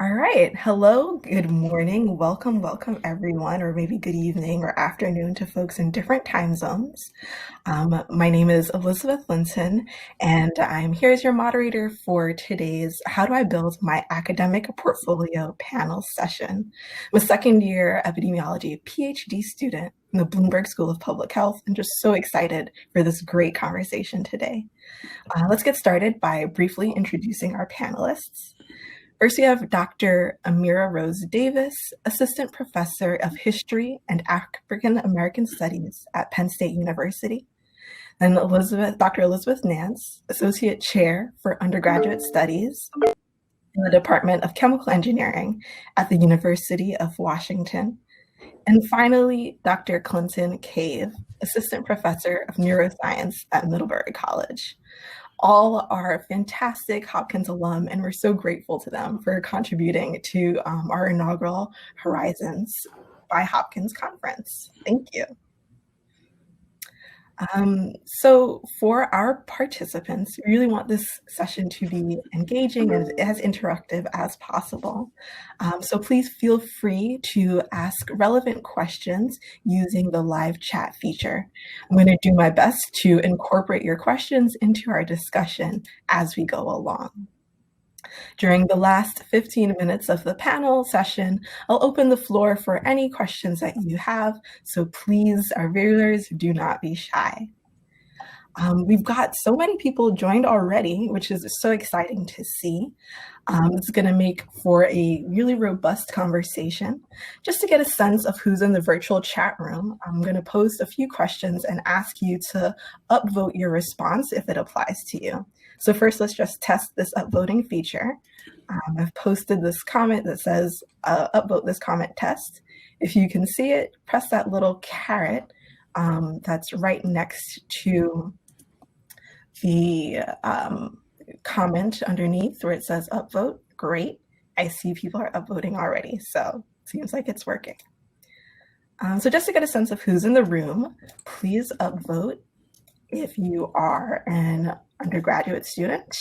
All right. Hello, good morning. Welcome everyone, or maybe good evening or afternoon to folks in different time zones. My name is Elizabeth Linton, and I'm here as your moderator for today's How Do I Build My Academic Portfolio panel session. I'm a second year epidemiology PhD student in the Bloomberg School of Public Health, and just so excited for this great conversation today. Let's get started by briefly introducing our panelists. First, we have Dr. Amira Rose Davis, Assistant Professor of History and African American Studies at Penn State University. Then Dr. Elizabeth Nance, Associate Chair for Undergraduate Studies in the Department of Chemical Engineering at the University of Washington. And finally, Dr. Clinton Cave, Assistant Professor of Neuroscience at Middlebury College. All are fantastic Hopkins alum, and we're so grateful to them for contributing to our inaugural Horizons by Hopkins conference. Thank you. So for our participants, we really want this session to be engaging and as interactive as possible. So please feel free to ask relevant questions using the live chat feature. I'm going to do my best to incorporate your questions into our discussion as we go along. During the last 15 minutes of the panel session, I'll open the floor for any questions that you have, so please, our viewers, do not be shy. We've got so many people joined already, which is so exciting to see. It's going to make for a really robust conversation. Just to get a sense of who's in the virtual chat room, I'm going to post a few questions and ask you to upvote your response if it applies to you. So first, let's just test this upvoting feature. I've posted this comment that says, upvote this comment test. If you can see it, press that little caret that's right next to the comment underneath where it says upvote. Great. I see people are upvoting already, so it seems like it's working. So just to get a sense of who's in the room, please upvote if you are an undergraduate student,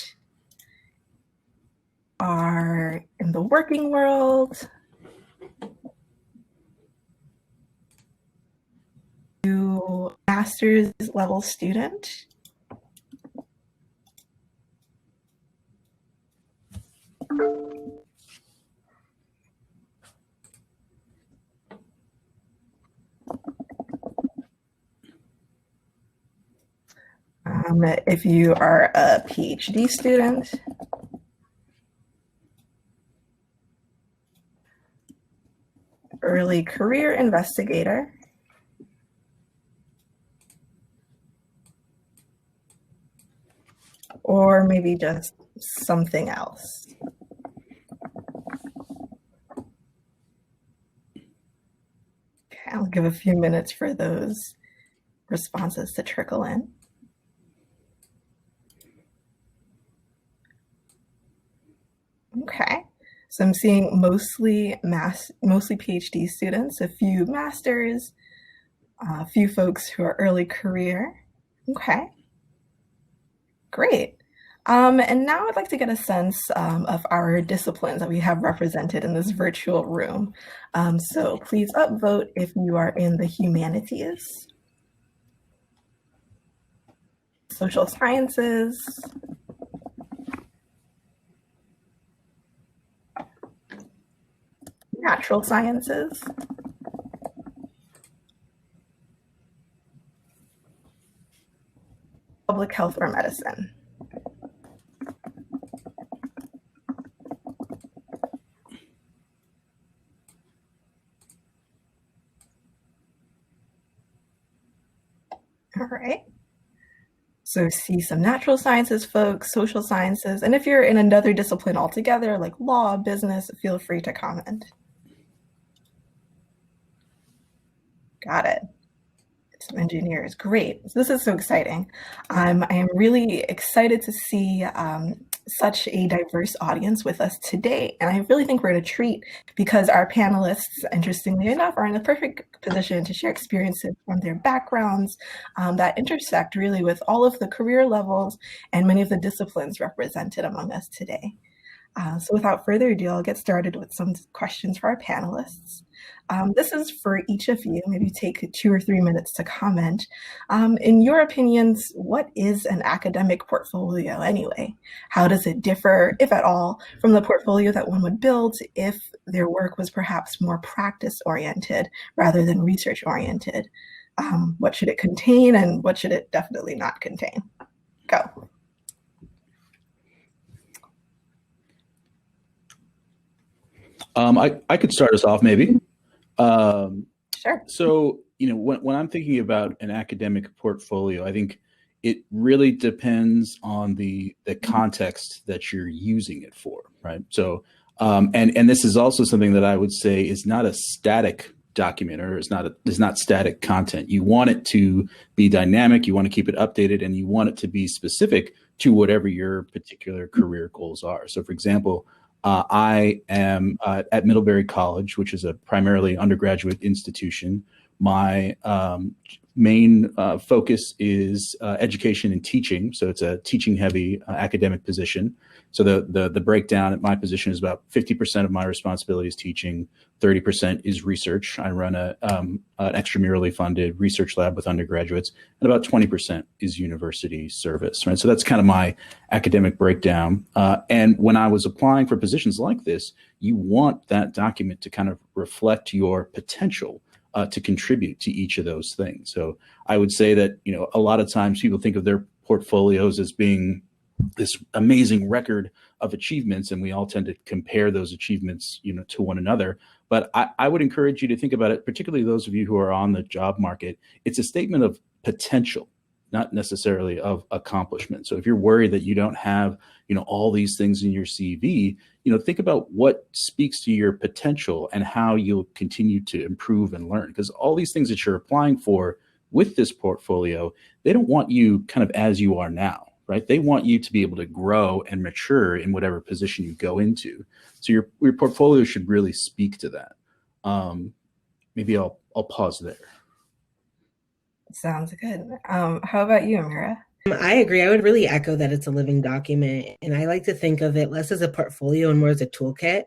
are in the working world, you master's level student, if you are a PhD student, early career investigator, or maybe just something else. Okay, I'll give a few minutes for those responses to trickle in. Okay, so I'm seeing mostly PhD students, a few masters, a few folks who are early career. Okay, great. And now I'd like to get a sense of our disciplines that we have represented in this virtual room. So please upvote if you are in the humanities, social sciences, natural sciences, public health or medicine. All right. So see some natural sciences folks, social sciences, and if you're in another discipline altogether, like law, business, feel free to comment. Got it. Some engineers, great. So this is so exciting. I am really excited to see such a diverse audience with us today. And I really think we're in a treat because our panelists, interestingly enough, are in the perfect position to share experiences from their backgrounds that intersect really with all of the career levels and many of the disciplines represented among us today. So without further ado, I'll get started with some questions for our panelists. This is for each of you. Maybe take 2 or 3 minutes to comment. In your opinions, what is an academic portfolio anyway? How does it differ, if at all, from the portfolio that one would build if their work was perhaps more practice-oriented rather than research-oriented? What should it contain and what should it definitely not contain? Go. I could start us off maybe. Sure. So, when I'm thinking about an academic portfolio, I think it really depends on the context that you're using it for, right? So, and this is also something that I would say is not a static document, or is not static content. You want it to be dynamic, you want to keep it updated, and you want it to be specific to whatever your particular career goals are. So, for example, I am at Middlebury College, which is a primarily undergraduate institution. My main focus is education and teaching. So it's a teaching-heavy academic position. So the breakdown at my position is about 50% of my responsibility is teaching, 30% is research. I run an extramurally funded research lab with undergraduates, and about 20% is university service, right? So that's kind of my academic breakdown. And when I was applying for positions like this, you want that document to kind of reflect your potential to contribute to each of those things. So I would say that, a lot of times people think of their portfolios as being this amazing record of achievements, and we all tend to compare those achievements, to one another. But I would encourage you to think about it, particularly those of you who are on the job market. It's a statement of potential, not necessarily of accomplishment. So if you're worried that you don't have, all these things in your CV, think about what speaks to your potential and how you'll continue to improve and learn. Because all these things that you're applying for with this portfolio, they don't want you kind of as you are now, right? They want you to be able to grow and mature in whatever position you go into. So your portfolio should really speak to that. Maybe I'll pause there. Sounds good. How about you, Amira? I agree. I would really echo that it's a living document. And I like to think of it less as a portfolio and more as a toolkit.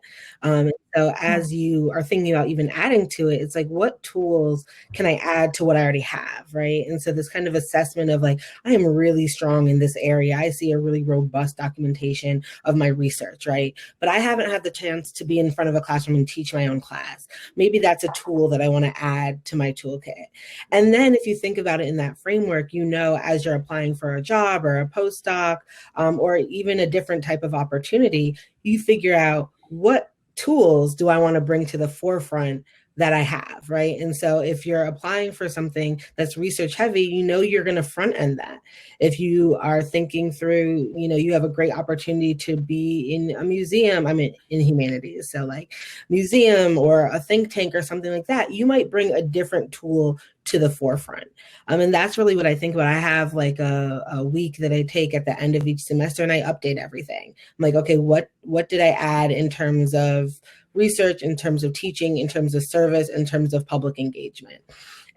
So as you are thinking about even adding to it, it's like, what tools can I add to what I already have, right? And so this kind of assessment of like, I am really strong in this area. I see a really robust documentation of my research, right? But I haven't had the chance to be in front of a classroom and teach my own class. Maybe that's a tool that I want to add to my toolkit. And then if you think about it in that framework, as you're applying for a job or a postdoc, or even a different type of opportunity, you figure out what tools do I want to bring to the forefront that I have, right? And so if you're applying for something that's research heavy, you're going to front end that. If you are thinking through, you have a great opportunity to be in a museum, in humanities, so like museum or a think tank or something like that, you might bring a different tool to the forefront. And that's really what I think about. I have like a week that I take at the end of each semester and I update everything. I'm like, okay, what did I add in terms of research, in terms of teaching, in terms of service, in terms of public engagement?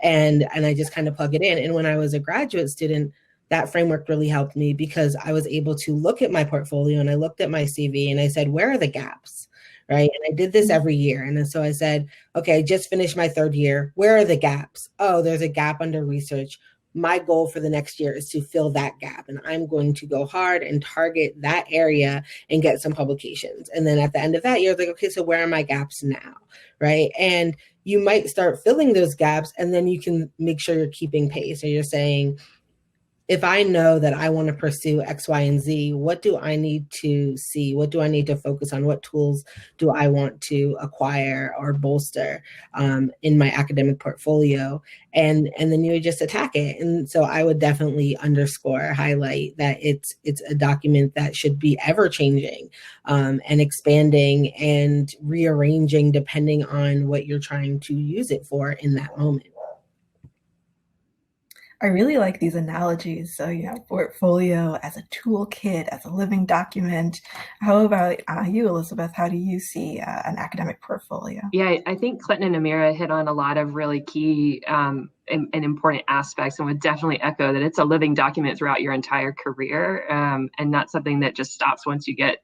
And I just kind of plug it in. And when I was a graduate student, that framework really helped me because I was able to look at my portfolio and I looked at my CV and I said, where are the gaps? Right. And I did this every year. And so I said, okay, I just finished my 3rd year. Where are the gaps? Oh, there's a gap under research. My goal for the next year is to fill that gap. And I'm going to go hard and target that area and get some publications. And then at the end of that year, it's like, okay, so where are my gaps now? Right. And you might start filling those gaps and then you can make sure you're keeping pace. So you're saying, if I know that I want to pursue X, Y, and Z, what do I need to see? What do I need to focus on? What tools do I want to acquire or bolster in my academic portfolio? And then you would just attack it. And so I would definitely highlight that it's a document that should be ever changing and expanding and rearranging depending on what you're trying to use it for in that moment. I really like these analogies. So, portfolio as a toolkit, as a living document. How about you, Elizabeth? How do you see an academic portfolio? Yeah, I think Clinton and Amira hit on a lot of really key and important aspects, and would definitely echo that it's a living document throughout your entire career, and not something that just stops once you get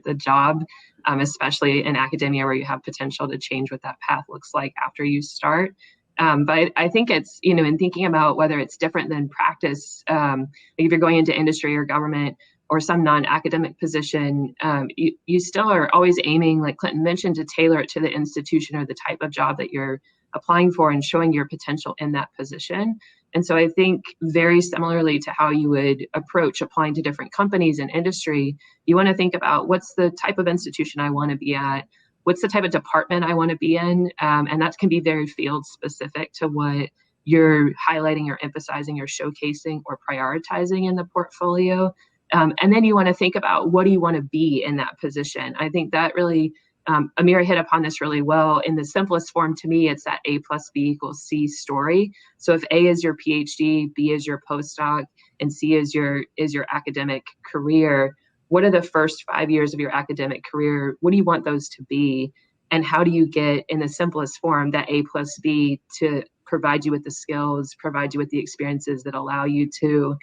the job, especially in academia where you have potential to change what that path looks like after you start. But I think it's, in thinking about whether it's different than practice, like if you're going into industry or government or some non-academic position, you still are always aiming, like Clinton mentioned, to tailor it to the institution or the type of job that you're applying for and showing your potential in that position. And so I think very similarly to how you would approach applying to different companies and industry, you want to think about what's the type of institution I want to be at, what's the type of department I want to be in, and that can be very field specific to what you're highlighting or emphasizing or showcasing or prioritizing in the portfolio. And then you want to think about what do you want to be in that position. I think that really, Amira hit upon this really well. In the simplest form, to me, it's that A plus B equals C story. So if A is your PhD, B is your postdoc, and C is your academic career, what are the first 5 years of your academic career? What do you want those to be? And how do you get, in the simplest form, that A plus B to provide you with the skills, provide you with the experiences that allow you to,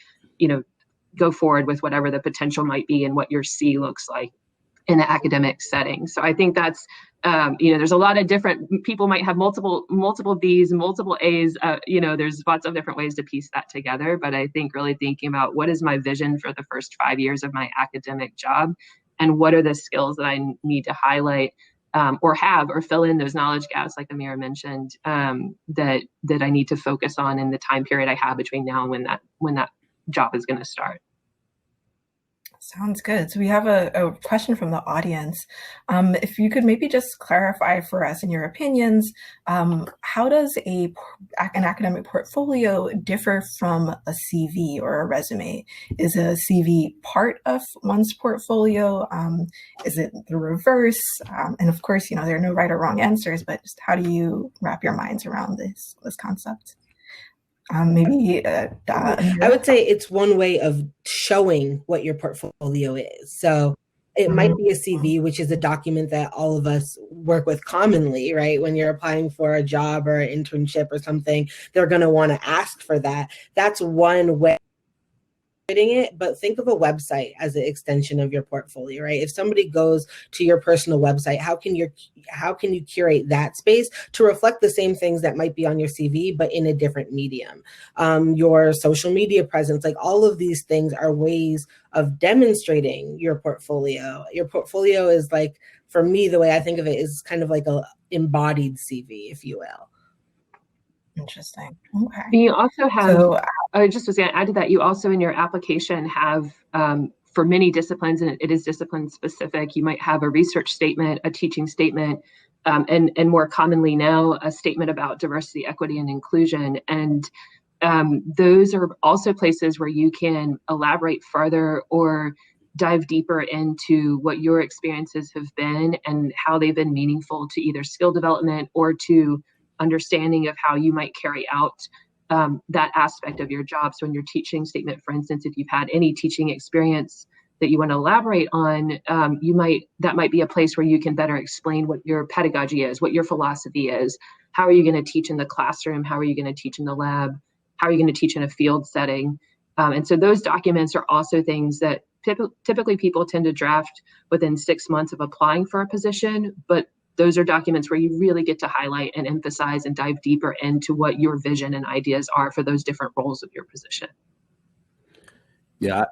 go forward with whatever the potential might be and what your C looks like in the academic setting. So I think that's, there's a lot of different, people might have multiple Bs, multiple As, there's lots of different ways to piece that together. But I think really thinking about what is my vision for the first 5 years of my academic job, and what are the skills that I need to highlight or fill in those knowledge gaps, like Amira mentioned, that I need to focus on in the time period I have between now and when that job is going to start. Sounds good. So we have a question from the audience. If you could maybe just clarify for us, in your opinions, how does an academic portfolio differ from a CV or a resume? Is a CV part of one's portfolio? Is it the reverse? And of course, there are no right or wrong answers, but just how do you wrap your minds around this concept? I would say it's one way of showing what your portfolio is. So it might be a CV, which is a document that all of us work with commonly, right? When you're applying for a job or an internship or something, they're going to want to ask for that. That's one way it, but think of a website as an extension of your portfolio, right? If somebody goes to your personal website, how can you curate that space to reflect the same things that might be on your CV, but in a different medium? Your social media presence, like all of these things are ways of demonstrating your portfolio. Your portfolio is like, for me, the way I think of it is kind of like a embodied CV, if you will. Interesting. Okay. You also have, I just was going to add to that, you also in your application have, for many disciplines, and it is discipline specific, you might have a research statement, a teaching statement, and more commonly now, a statement about diversity, equity, and inclusion. And those are also places where you can elaborate further or dive deeper into what your experiences have been and how they've been meaningful to either skill development or to understanding of how you might carry out that aspect of your job. So in your teaching statement, for instance, if you've had any teaching experience that you want to elaborate on, that might be a place where you can better explain what your pedagogy is, what your philosophy is. How are you going to teach in the classroom? How are you going to teach in the lab? How are you going to teach in a field setting? And so those documents are also things that typically people tend to draft within 6 months of applying for a position, but those are documents where you really get to highlight and emphasize and dive deeper into what your vision and ideas are for those different roles of your position. Yeah,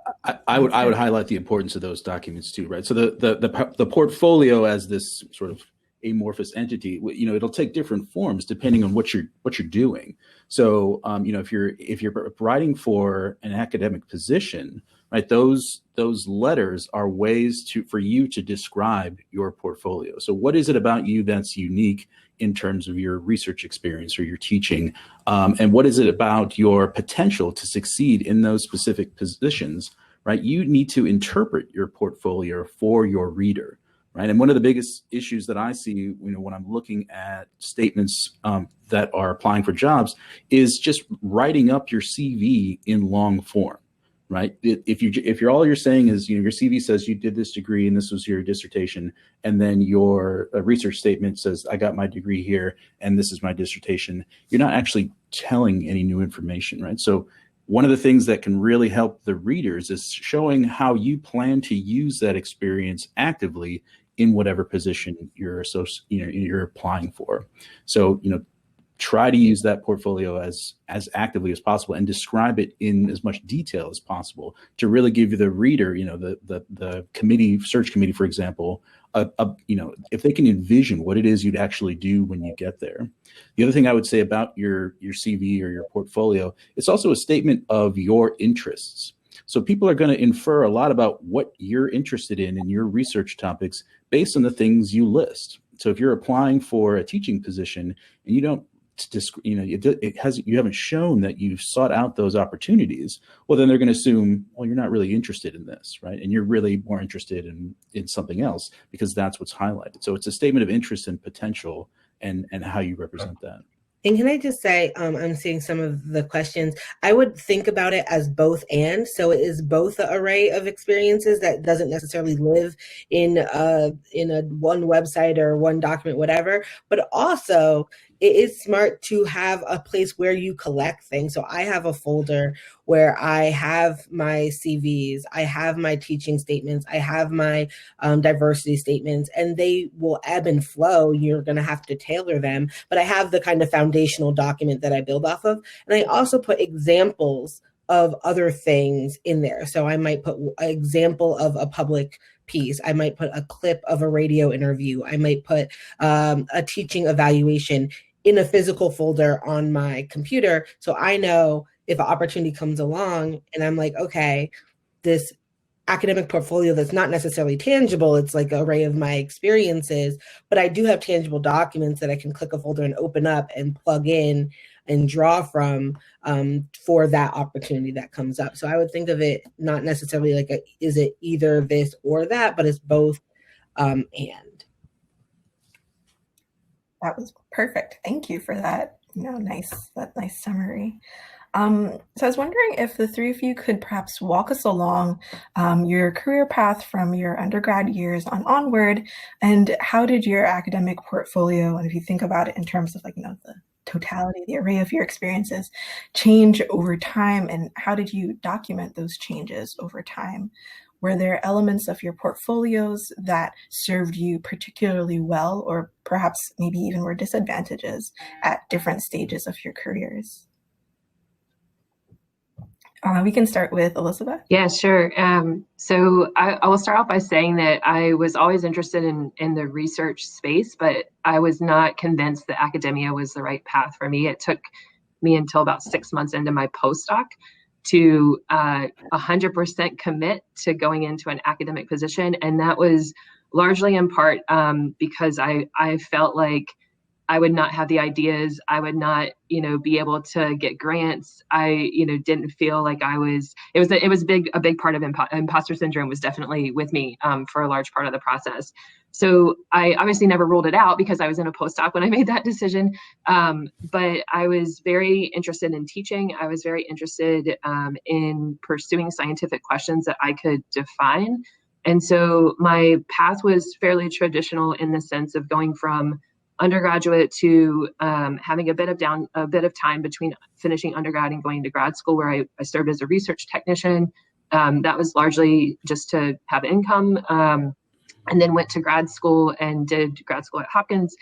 I would highlight the importance of those documents too, right? So the portfolio as this sort of amorphous entity, it'll take different forms depending on what you're doing. So if you're writing for an academic position, right, those letters are ways for you to describe your portfolio. So what is it about you that's unique in terms of your research experience or your teaching? And what is it about your potential to succeed in those specific positions, right? You need to interpret your portfolio for your reader, right? And one of the biggest issues that I see, when I'm looking at statements that are applying for jobs is just writing up your CV in long form. right? If you're all you're saying is, your CV says you did this degree and this was your dissertation, and then your research statement says I got my degree here and this is my dissertation, you're not actually telling any new information, right? So one of the things that can really help the readers is showing how you plan to use that experience actively in whatever position you're applying for. So, try to use that portfolio as actively as possible and describe it in as much detail as possible to really give the reader, the search committee, for example, if they can envision what it is you'd actually do when you get there. The other thing I would say about your CV or your portfolio, it's also a statement of your interests. So people are going to infer a lot about what you're interested in your research topics based on the things you list. So if you're applying for a teaching position and you don't, you haven't shown that you've sought out those opportunities, well, then they're going to assume, well, you're not really interested in this, right? And you're really more interested in something else because that's what's highlighted. So it's a statement of interest and potential and how you represent that. And can I just say, I'm seeing some of the questions. I would think about it as both and. So it is both an array of experiences that doesn't necessarily live in a one website or one document, whatever, but also it is smart to have a place where you collect things. So I have a folder where I have my CVs, I have my teaching statements, I have my diversity statements, and they will ebb and flow. You're going to have to tailor them, but I have the kind of foundational document that I build off of. And I also put examples of other things in there. So I might put an example of a public piece. I might put a clip of a radio interview. I might put a teaching evaluation in a physical folder on my computer. So I know if an opportunity comes along and I'm like, okay, this academic portfolio that's not necessarily tangible, it's like an array of my experiences, but I do have tangible documents that I can click a folder and open up and plug in and draw from for that opportunity that comes up. So I would think of it not necessarily like is it either this or that, but it's both and. That was perfect. Thank you for that. Nice summary. So I was wondering if the three of you could perhaps walk us along your career path from your undergrad years onward, and how did your academic portfolio, and if you think about it in terms of the totality, the array of your experiences, change over time, and how did you document those changes over time? Were there elements of your portfolios that served you particularly well, or perhaps maybe even were disadvantages at different stages of your careers? We can start with Elizabeth. Yeah, sure. So I will start off by saying that I was always interested in the research space, but I was not convinced that academia was the right path for me. It took me until about 6 months into my postdoc to 100% commit to going into an academic position. And that was largely in part because I felt like I would not have the ideas. I would not, be able to get grants. I, didn't feel like I was, it was a big part of imposter syndrome was definitely with me for a large part of the process. So I obviously never ruled it out because I was in a postdoc when I made that decision. But I was very interested in teaching. I was very interested in pursuing scientific questions that I could define. And so my path was fairly traditional in the sense of going from undergraduate to having a bit of time between finishing undergrad and going to grad school, where I served as a research technician. That was largely just to have income, and then went to grad school and did grad school at Hopkins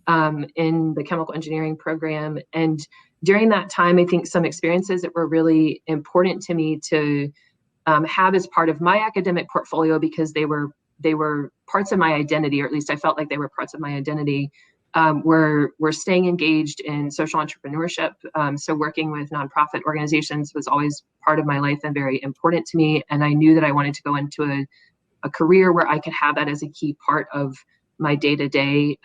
in the chemical engineering program. And during that time, I think some experiences that were really important to me to have as part of my academic portfolio, because they were parts of my identity, or at least I felt like they were parts of my identity. We're staying engaged in social entrepreneurship. So working with nonprofit organizations was always part of my life and very important to me. And I knew that I wanted to go into a career where I could have that as a key part of my day-to-day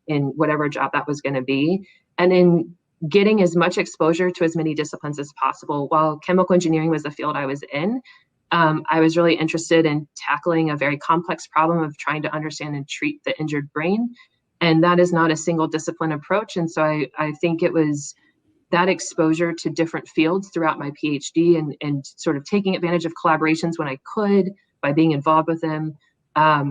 in whatever job that was going to be. And then getting as much exposure to as many disciplines as possible. While chemical engineering was the field I was in, I was really interested in tackling a very complex problem of trying to understand and treat the injured brain. And that is not a single discipline approach. And so I think it was that exposure to different fields throughout my PhD and sort of taking advantage of collaborations when I could by being involved with them,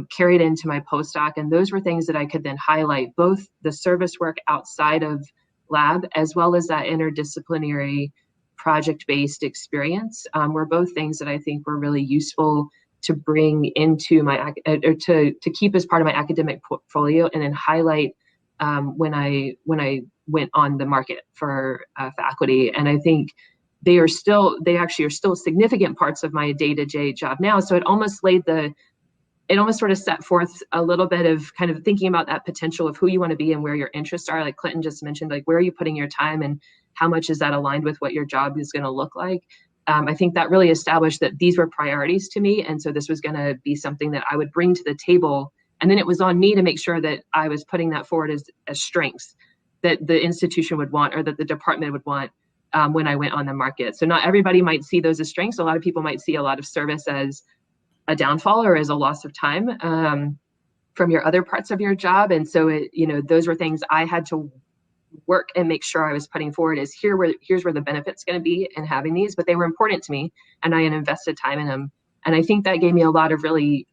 carried into my postdoc. And those were things that I could then highlight, both the service work outside of lab as well as that interdisciplinary project-based experience, were both things that I think were really useful to bring into my, or to keep as part of my academic portfolio and then highlight when I went on the market for faculty. And I think they actually are still significant parts of my day-to-day job now. So it almost sort of set forth a little bit of kind of thinking about that potential of who you want to be and where your interests are. Like Clinton just mentioned, like, where are you putting your time and how much is that aligned with what your job is going to look like? I think that really established that these were priorities to me. And so this was going to be something that I would bring to the table. And then it was on me to make sure that I was putting that forward as strengths that the institution would want or that the department would want when I went on the market. So not everybody might see those as strengths. A lot of people might see a lot of service as a downfall or as a loss of time from your other parts of your job. And so those were things I had to work and make sure I was putting forward as here's where the benefit's going to be in having these, but they were important to me and I had invested time in them. And I think that gave me a lot of really,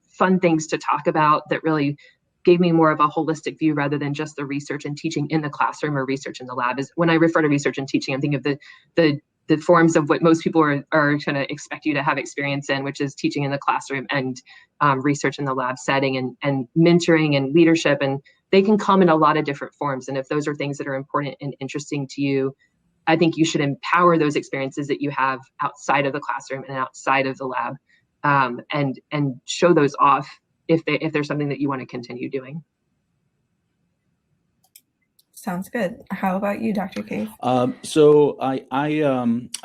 fun things to talk about that really gave me more of a holistic view rather than just the research and teaching in the classroom or research in the lab. Is when I refer to research and teaching, I'm thinking of the forms of what most people are going to expect you to have experience in, which is teaching in the classroom and research in the lab setting and mentoring and leadership. And they can come in a lot of different forms. And if those are things that are important and interesting to you, I think you should empower those experiences that you have outside of the classroom and outside of the lab, and show those off if there's something that you want to continue doing. Sounds good. How about you, Dr. Case? So I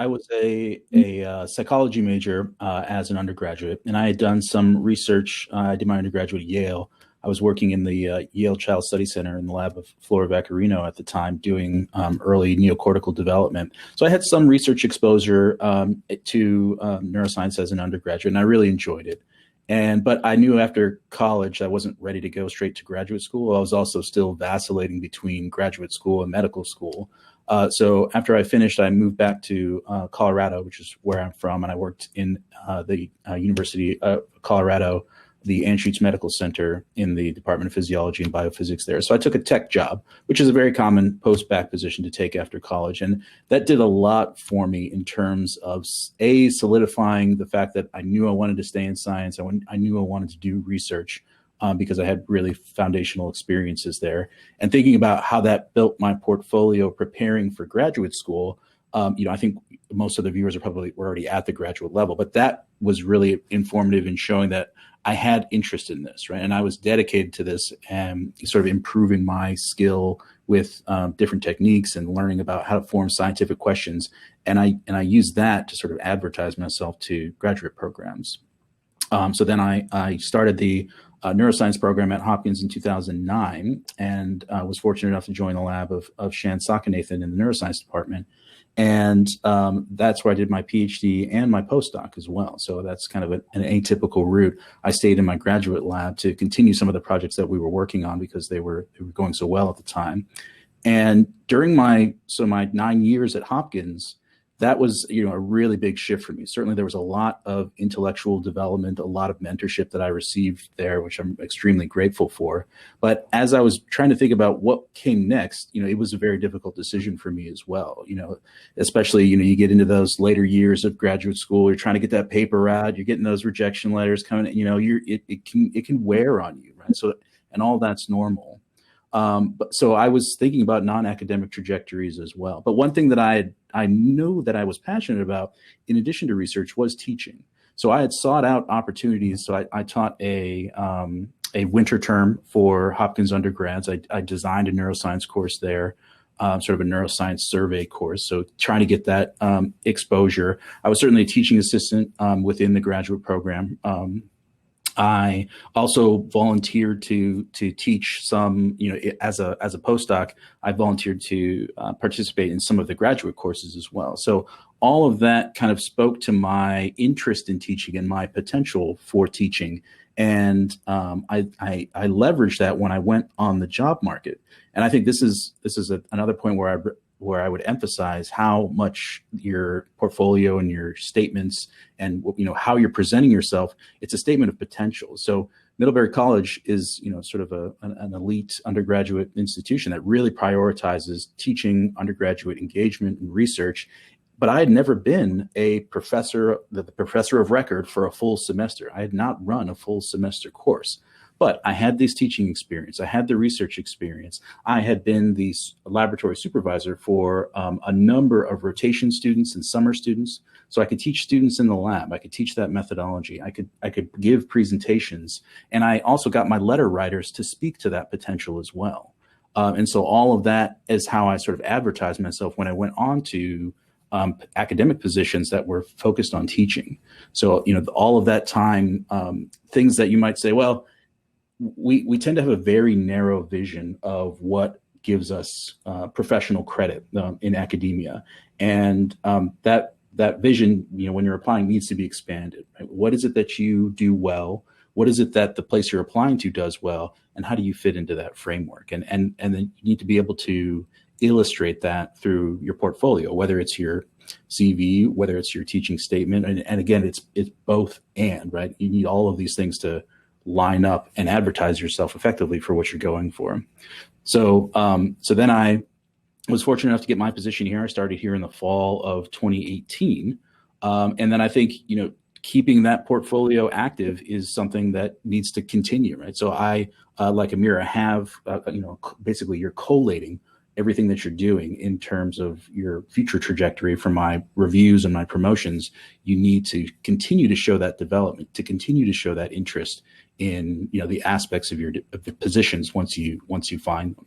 was a psychology major as an undergraduate, and I had done some research. I did my undergraduate at Yale. I was working in the Yale Child Study Center in the lab of Flora Vaccarino at the time, doing early neocortical development. So I had some research exposure to neuroscience as an undergraduate, and I really enjoyed it. But I knew after college I wasn't ready to go straight to graduate school. I was also still vacillating between graduate school and medical school. So after I finished, I moved back to Colorado, which is where I'm from, and I worked in the University of Colorado, the Anschutz Medical Center in the Department of Physiology and Biophysics there. So I took a tech job, which is a very common post-bac position to take after college. And that did a lot for me in terms of solidifying the fact that I knew I wanted to stay in science. I knew I wanted to do research because I had really foundational experiences there. And thinking about how that built my portfolio preparing for graduate school, I think most of the viewers were already at the graduate level, but that was really informative in showing that I had interest in this, right? And I was dedicated to this and sort of improving my skill with different techniques and learning about how to form scientific questions. And I used that to sort of advertise myself to graduate programs. So then I started the neuroscience program at Hopkins in 2009 and was fortunate enough to join the lab of Shan Sakanathan in the neuroscience department. And that's where I did my PhD and my postdoc as well. So that's kind of an atypical route. I stayed in my graduate lab to continue some of the projects that we were working on because they were going so well at the time. And during my 9 years at Hopkins, that was, a really big shift for me. Certainly there was a lot of intellectual development, a lot of mentorship that I received there, which I'm extremely grateful for. But as I was trying to think about what came next, it was a very difficult decision for me as well. Especially, you get into those later years of graduate school, you're trying to get that paper out, you're getting those rejection letters coming, it can wear on you, right? So, and all that's normal. So I was thinking about non-academic trajectories as well. But one thing that I knew that I was passionate about, in addition to research, was teaching. So I had sought out opportunities. So I taught a winter term for Hopkins undergrads. I designed a neuroscience course there, sort of a neuroscience survey course. So trying to get that exposure. I was certainly a teaching assistant within the graduate program. I also volunteered to teach some, as a postdoc, I volunteered to participate in some of the graduate courses as well. So all of that kind of spoke to my interest in teaching and my potential for teaching. And I leveraged that when I went on the job market. And I think this is another point where where I would emphasize how much your portfolio and your statements and how you're presenting yourself, it's a statement of potential. So Middlebury College is sort of an elite undergraduate institution that really prioritizes teaching, undergraduate engagement, and research. But I had never been a professor, the professor of record for a full semester. I had not run a full semester course. But I had this teaching experience. I had the research experience. I had been the laboratory supervisor for a number of rotation students and summer students. So I could teach students in the lab. I could teach that methodology. I could give presentations. And I also got my letter writers to speak to that potential as well. And so all of that is how I sort of advertised myself when I went on to academic positions that were focused on teaching. So, all of that time, things that you might say, well, we tend to have a very narrow vision of what gives us professional credit in academia. And that vision, when you're applying, needs to be expanded. Right? What is it that you do well? What is it that the place you're applying to does well? And how do you fit into that framework? And then you need to be able to illustrate that through your portfolio, whether it's your CV, whether it's your teaching statement. And again, it's both and, right? You need all of these things to line up and advertise yourself effectively for what you're going for. So then I was fortunate enough to get my position here. I started here in the fall of 2018. And then I think, keeping that portfolio active is something that needs to continue, right? So I, like Amira, have, basically you're collating everything that you're doing in terms of your future trajectory for my reviews and my promotions. You need to continue to show that development, to continue to show that interest in the aspects of the positions once you find them.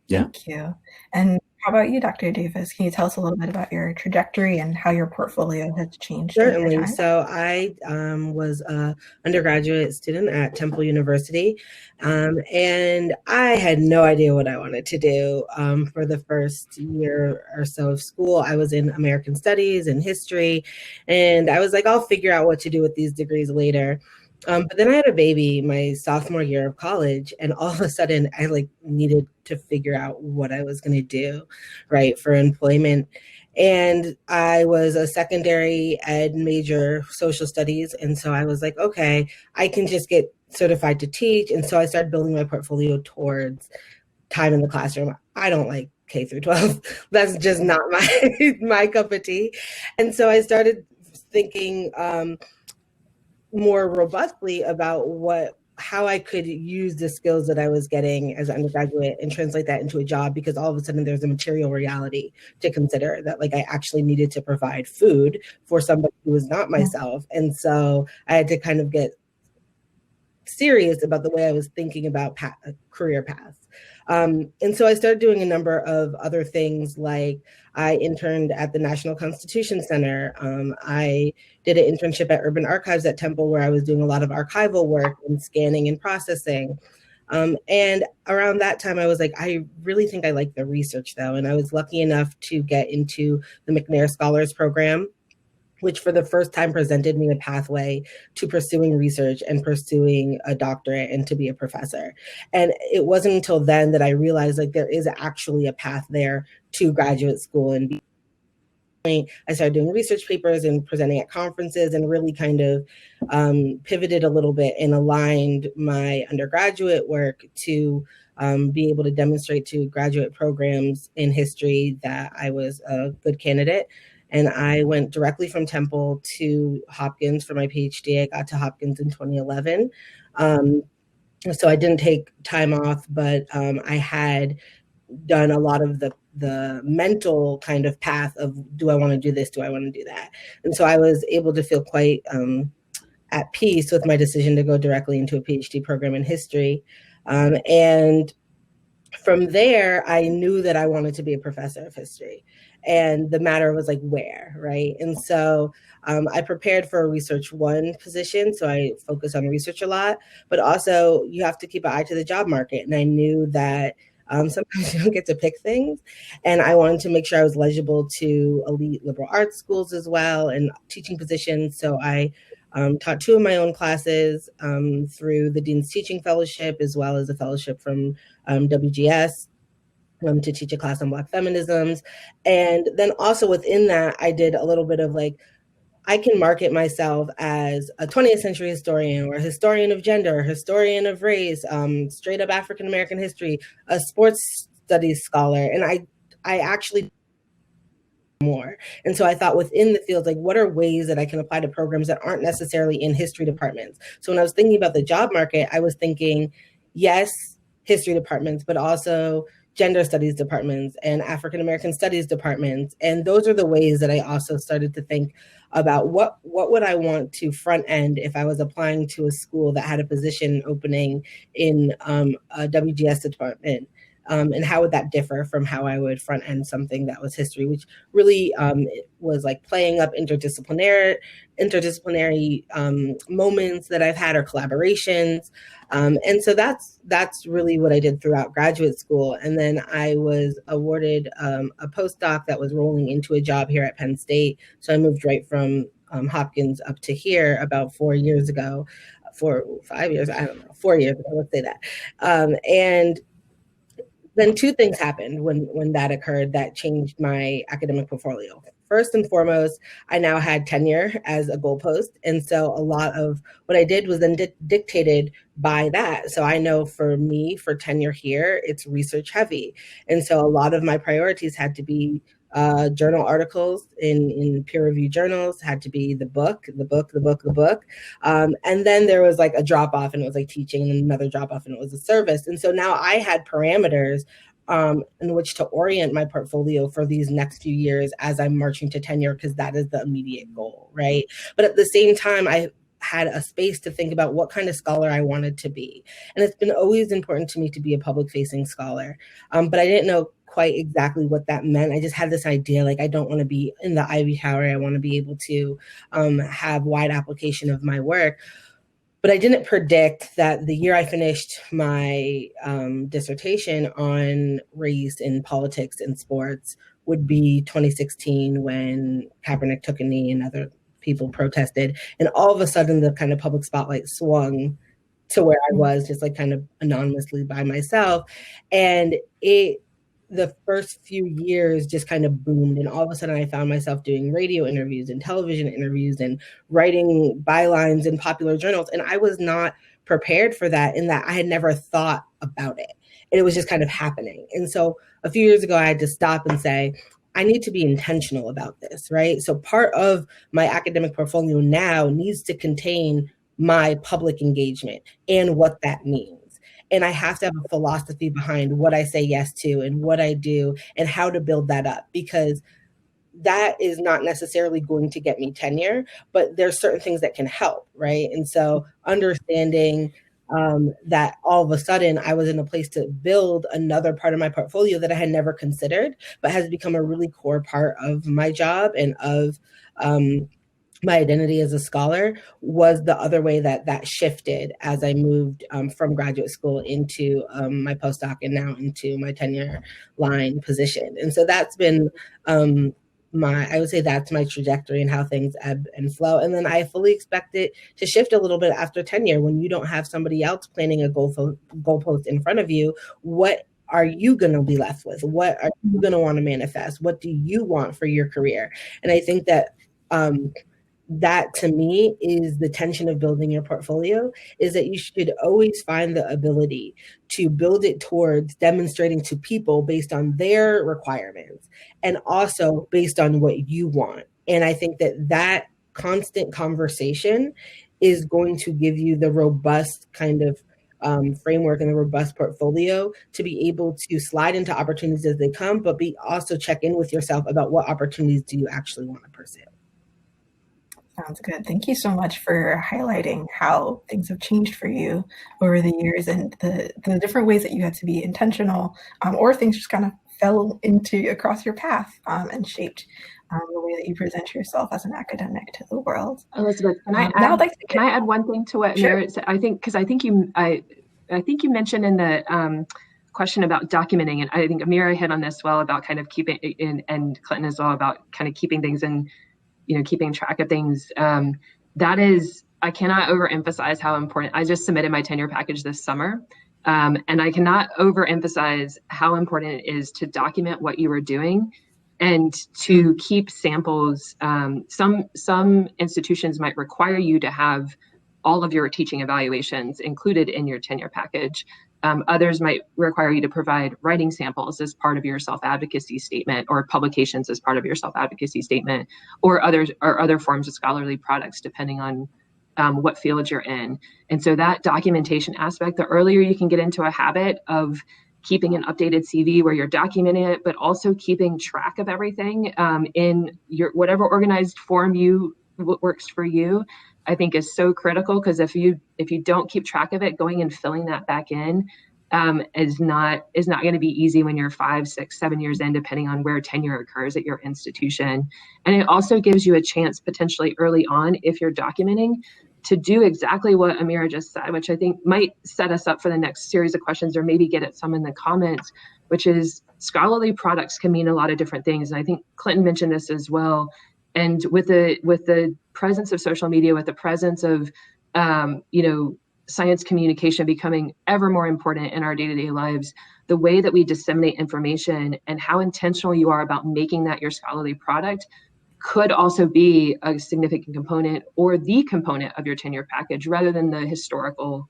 Yeah. Thank you. And how about you, Dr. Davis? Can you tell us a little bit about your trajectory and how your portfolio has changed? Certainly. So I was an undergraduate student at Temple University, and I had no idea what I wanted to do for the first year or so of school. I was in American Studies and history, and I was like, I'll figure out what to do with these degrees later. But then I had a baby my sophomore year of college, and all of a sudden I needed to figure out what I was going to do, right, for employment. And I was a secondary ed major, social studies. And so I was like, okay, I can just get certified to teach. And so I started building my portfolio towards time in the classroom. I don't like K through 12. That's just not my cup of tea. And so I started thinking more robustly about how I could use the skills that I was getting as an undergraduate and translate that into a job, because all of a sudden there's a material reality to consider that I actually needed to provide food for somebody who was not myself. And so I had to kind of get serious about the way I was thinking about career paths. And so I started doing a number of other things, like I interned at the National Constitution Center. I did an internship at Urban Archives at Temple, where I was doing a lot of archival work and scanning and processing. And around that time, I was like, I really think I like the research, though. And I was lucky enough to get into the McNair Scholars Program, which for the first time presented me a pathway to pursuing research and pursuing a doctorate and to be a professor. And it wasn't until then that I realized there is actually a path there to graduate school. And I started doing research papers and presenting at conferences, and really kind of pivoted a little bit and aligned my undergraduate work to be able to demonstrate to graduate programs in history that I was a good candidate. And I went directly from Temple to Hopkins for my PhD. I got to Hopkins in 2011. So I didn't take time off, but I had done a lot of the mental kind of path of, do I want to do this? Do I want to do that? And so I was able to feel quite at peace with my decision to go directly into a PhD program in history. And from there, I knew that I wanted to be a professor of history. And the matter was where, right? And so I prepared for a Research 1 position. So I focus on research a lot, but also you have to keep an eye to the job market. And I knew that sometimes you don't get to pick things. And I wanted to make sure I was eligible to elite liberal arts schools as well and teaching positions. So I taught 2 of my own classes through the Dean's Teaching Fellowship, as well as a fellowship from WGS. to teach a class on Black feminisms. And then also within that, I did a little bit of like, I can market myself as a 20th century historian or a historian of gender, historian of race, straight up African American history, a sports studies scholar. And I actually more. And so I thought within the field, like, what are ways that I can apply to programs that aren't necessarily in history departments? So when I was thinking about the job market, I was thinking, yes, history departments, but also gender studies departments and African American studies departments. And those are the ways that I also started to think about what would I want to front end if I was applying to a school that had a position opening in a WGS department. And how would that differ from how I would front end something that was history, which really was like playing up interdisciplinary moments that I've had, or collaborations. And so that's really what I did throughout graduate school. And then I was awarded a postdoc that was rolling into a job here at Penn State. So I moved right from Hopkins up to here about 4 years ago, 5 years, I don't know, 4 years ago, let's say that. And then two things happened when that occurred that changed my academic portfolio. First and foremost, I now had tenure as a goalpost. And so a lot of what I did was then dictated by that. So I know for me, for tenure here, it's research heavy. And so a lot of my priorities had to be journal articles in peer-reviewed journals, had to be the book. And then there was like a drop-off, and it was like teaching, and another drop-off, and it was a service. And so now I had parameters in which to orient my portfolio for these next few years as I'm marching to tenure, because that is the immediate goal, right? But at the same time, I had a space to think about what kind of scholar I wanted to be. And it's been always important to me to be a public-facing scholar, but I didn't know quite exactly what that meant. I just had this idea, like, I don't want to be in the Ivy Tower. I want to be able to have wide application of my work. But I didn't predict that the year I finished my dissertation on race in politics and sports would be 2016, when Kaepernick took a knee and other people protested. And all of a sudden, the kind of public spotlight swung to where I was, just like kind of anonymously by myself. And the first few years just kind of boomed. And all of a sudden I found myself doing radio interviews and television interviews and writing bylines in popular journals. And I was not prepared for that, in that I had never thought about it. And it was just kind of happening. And so a few years ago, I had to stop and say, I need to be intentional about this, right? So part of my academic portfolio now needs to contain my public engagement and what that means. And I have to have a philosophy behind what I say yes to and what I do and how to build that up, because that is not necessarily going to get me tenure, but there's certain things that can help, right? And so understanding that all of a sudden I was in a place to build another part of my portfolio that I had never considered, but has become a really core part of my job and of my identity as a scholar, was the other way that shifted as I moved from graduate school into my postdoc and now into my tenure line position. And so that's been I would say that's my trajectory and how things ebb and flow. And then I fully expect it to shift a little bit after tenure, when you don't have somebody else planning a goalpost in front of you. What are you going to be left with? What are you going to want to manifest? What do you want for your career? And I think that that to me is the tension of building your portfolio, is that you should always find the ability to build it towards demonstrating to people based on their requirements and also based on what you want. And I think that constant conversation is going to give you the robust kind of framework and the robust portfolio to be able to slide into opportunities as they come, but also check in with yourself about what opportunities do you actually want to pursue. Sounds good. Thank you so much for highlighting how things have changed for you over the years and the different ways that you had to be intentional, or things just kind of fell across your path and shaped the way that you present yourself as an academic to the world. Elizabeth, can I add one thing to what Mira said? I think you mentioned in the question about documenting, and I think Mira hit on this well about kind of keeping, and Clinton as well, about kind of keeping things in, keeping track of things. That is, I cannot overemphasize how important. I just submitted my tenure package this summer, And I cannot overemphasize how important it is to document what you are doing and to keep samples. Some institutions might require you to have all of your teaching evaluations included in your tenure package. Others might require you to provide writing samples as part of your self-advocacy statement, or publications as part of your self-advocacy statement, or other forms of scholarly products, depending on what field you're in. And so that documentation aspect, the earlier you can get into a habit of keeping an updated CV where you're documenting it, but also keeping track of everything in your whatever organized form works for you, I think is so critical. Because if you don't keep track of it, going and filling that back in is not going to be easy when you're 5, 6, 7 years in, depending on where tenure occurs at your institution. And it also gives you a chance potentially early on, if you're documenting, to do exactly what Amira just said, which I think might set us up for the next series of questions, or maybe get at some in the comments, which is scholarly products can mean a lot of different things. And I think Clinton mentioned this as well. And with the presence of social media, with the presence of science communication becoming ever more important in our day-to-day lives, the way that we disseminate information and how intentional you are about making that your scholarly product could also be a significant component, or the component of your tenure package, rather than the historical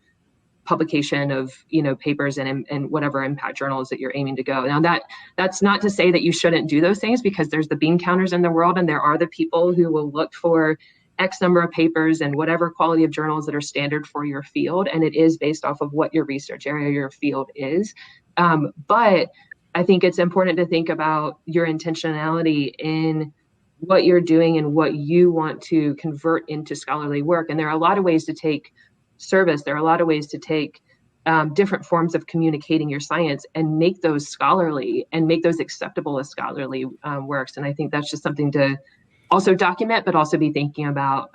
publication of papers and whatever impact journals that you're aiming to go. Now that's not to say that you shouldn't do those things, because there's the bean counters in the world, and there are the people who will look for X number of papers and whatever quality of journals that are standard for your field, and it is based off of what your research area, your field is. But I think it's important to think about your intentionality in what you're doing and what you want to convert into scholarly work. And there are a lot of ways to take service. There are a lot of ways to take different forms of communicating your science and make those scholarly and make those acceptable as scholarly works. And I think that's just something to also document, but also be thinking about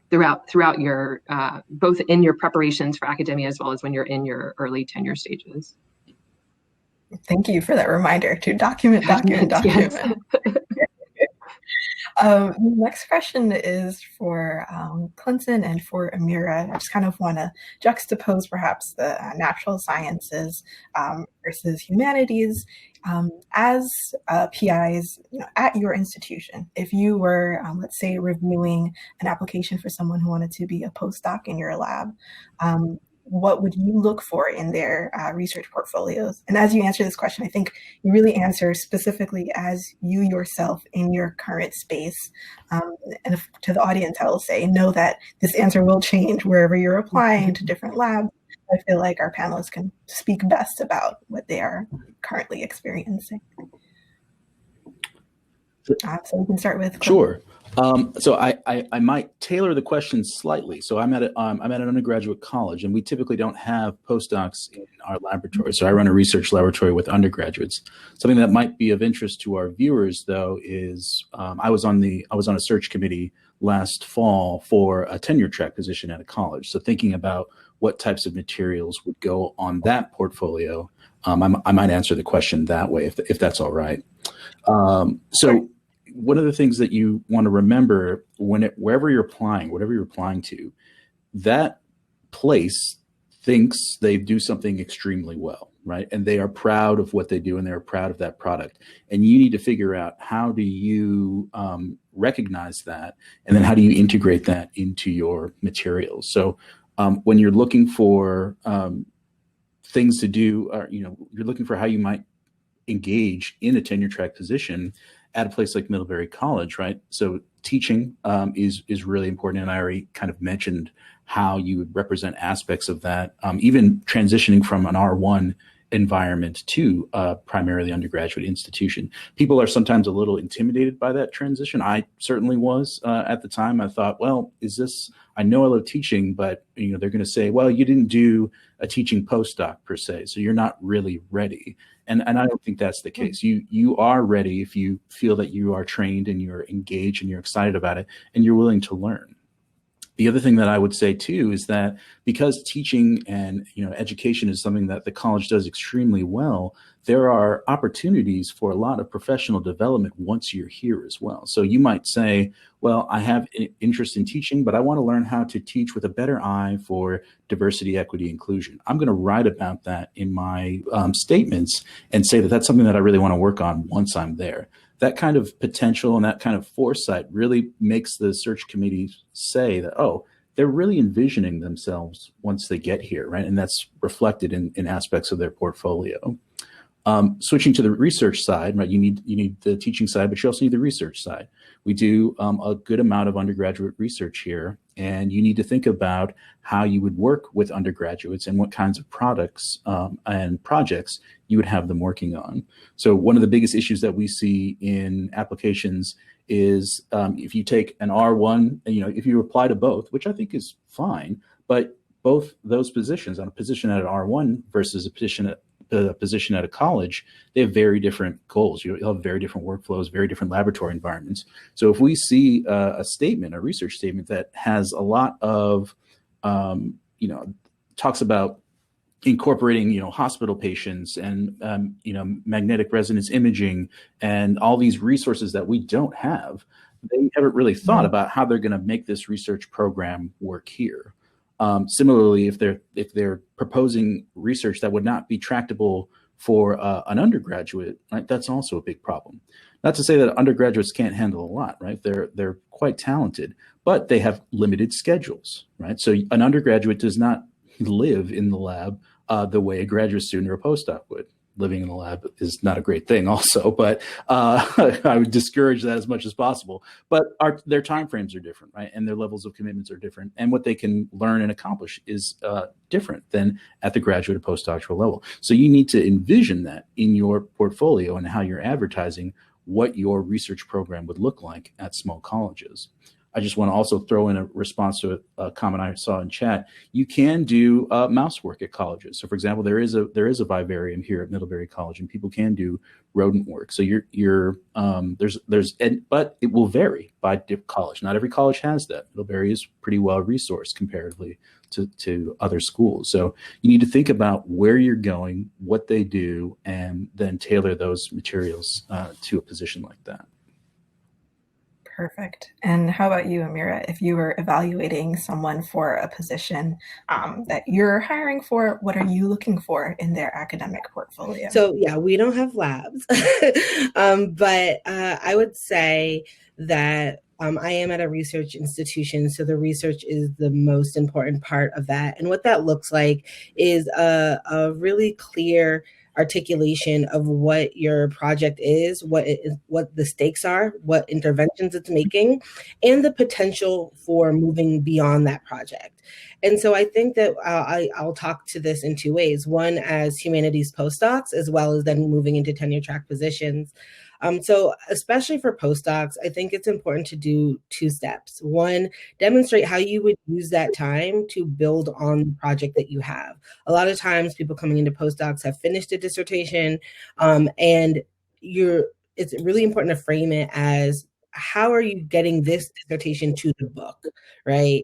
throughout your, both in your preparations for academia, as well as when you're in your early tenure stages. Thank you for that reminder to document. Yes. Next question is for Clinton and for Amira. I just kind of want to juxtapose perhaps the natural sciences versus humanities. As PIs, at your institution, if you were, let's say, reviewing an application for someone who wanted to be a postdoc in your lab, what would you look for in their research portfolios? And as you answer this question, I think you really answer specifically as you yourself in your current space. And to the audience, I will say, know that this answer will change wherever you're applying to different labs. I feel like our panelists can speak best about what they are currently experiencing. So we can start with Clinton. Sure. So I might tailor the question slightly. So I'm at an undergraduate college, and we typically don't have postdocs in our laboratory. So I run a research laboratory with undergraduates. Something that might be of interest to our viewers, though, is I was on a search committee last fall for a tenure track position at a college. So thinking about what types of materials would go on that portfolio, I might answer the question that way, if that's all right. So one of the things that you want to remember wherever you're applying, whatever you're applying to, that place thinks they do something extremely well, right? And they are proud of what they do, and they're proud of that product. And you need to figure out, how do you recognize that, and then how do you integrate that into your materials? So when you're looking for things to do, or, you're looking for how you might engage in a tenure track position at a place like Middlebury College, right? So teaching is really important, and I already kind of mentioned how you would represent aspects of that, even transitioning from an R1 environment to a primarily undergraduate institution. People are sometimes a little intimidated by that transition. I certainly was at the time. I thought, well, I know I love teaching, but they're going to say, well, you didn't do a teaching postdoc per se, so you're not really ready. And I don't think that's the case. You are ready if you feel that you are trained and you're engaged and you're excited about it and you're willing to learn. The other thing that I would say too is that because teaching and education is something that the college does extremely well, there are opportunities for a lot of professional development once you're here as well. So you might say, well, I have an interest in teaching, but I want to learn how to teach with a better eye for diversity, equity, inclusion. I'm going to write about that in my statements and say that that's something that I really want to work on once I'm there. That kind of potential and that kind of foresight really makes the search committee say that, oh, they're really envisioning themselves once they get here, right? And that's reflected in aspects of their portfolio. Switching to the research side, right? You need the teaching side, but you also need the research side. We do a good amount of undergraduate research here, and you need to think about how you would work with undergraduates and what kinds of products and projects you would have them working on. So one of the biggest issues that we see in applications is if you take an R1, if you apply to both, which I think is fine, but both those positions, on a position at an R1 versus a position at a college, they have very different goals. You'll have very different workflows, very different laboratory environments. So if we see a research statement that has a lot of, talks about incorporating, hospital patients and, magnetic resonance imaging and all these resources that we don't have, they haven't really thought about how they're going to make this research program work here. Similarly, if they're proposing research that would not be tractable for an undergraduate, right, that's also a big problem. Not to say that undergraduates can't handle a lot, right? They're quite talented, but they have limited schedules, right? So an undergraduate does not live in the lab the way a graduate student or a postdoc would. Living in the lab is not a great thing also, but I would discourage that as much as possible. But their timeframes are different, right? And their levels of commitments are different. And what they can learn and accomplish is different than at the graduate or postdoctoral level. So you need to envision that in your portfolio and how you're advertising what your research program would look like at small colleges. I just want to also throw in a response to a comment I saw in chat. You can do mouse work at colleges. So, for example, there is a vivarium here at Middlebury College, and people can do rodent work. So but it will vary by college. Not every college has that. Middlebury is pretty well resourced comparatively to other schools. So you need to think about where you're going, what they do, and then tailor those materials to a position like that. Perfect. And how about you, Amira? If you were evaluating someone for a position that you're hiring for, what are you looking for in their academic portfolio? So yeah, we don't have labs, but I would say that I am at a research institution, so the research is the most important part of that. And what that looks like is a really clear articulation of what your project is, what the stakes are, what interventions it's making, and the potential for moving beyond that project. And so I think that I'll talk to this in two ways. One, as humanities postdocs, as well as then moving into tenure track positions. So especially for postdocs, I think it's important to do two steps. One, demonstrate how you would use that time to build on the project that you have. A lot of times people coming into postdocs have finished a dissertation, and it's really important to frame it as, how are you getting this dissertation to the book, right?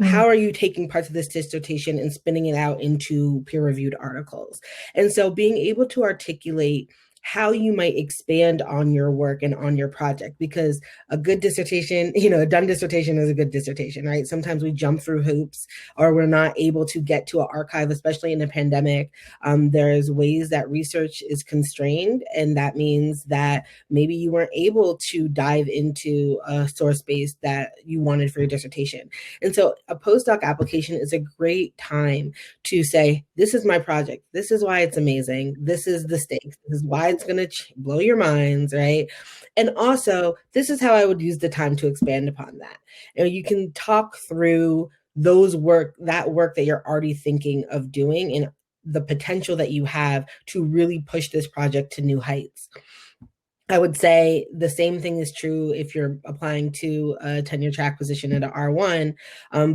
How are you taking parts of this dissertation and spinning it out into peer-reviewed articles? And so being able to articulate how you might expand on your work and on your project, because a good dissertation, a done dissertation is a good dissertation, right? Sometimes we jump through hoops, or we're not able to get to an archive, especially in a pandemic. There's ways that research is constrained, and that means that maybe you weren't able to dive into a source base that you wanted for your dissertation. And so a postdoc application is a great time to say, this is my project. This is why it's amazing. This is the stakes. This is why it's going to blow your minds, right? And also, this is how I would use the time to expand upon that. And you can talk through that work that you're already thinking of doing, and the potential that you have to really push this project to new heights. I would say the same thing is true if you're applying to a tenure track position at an R1,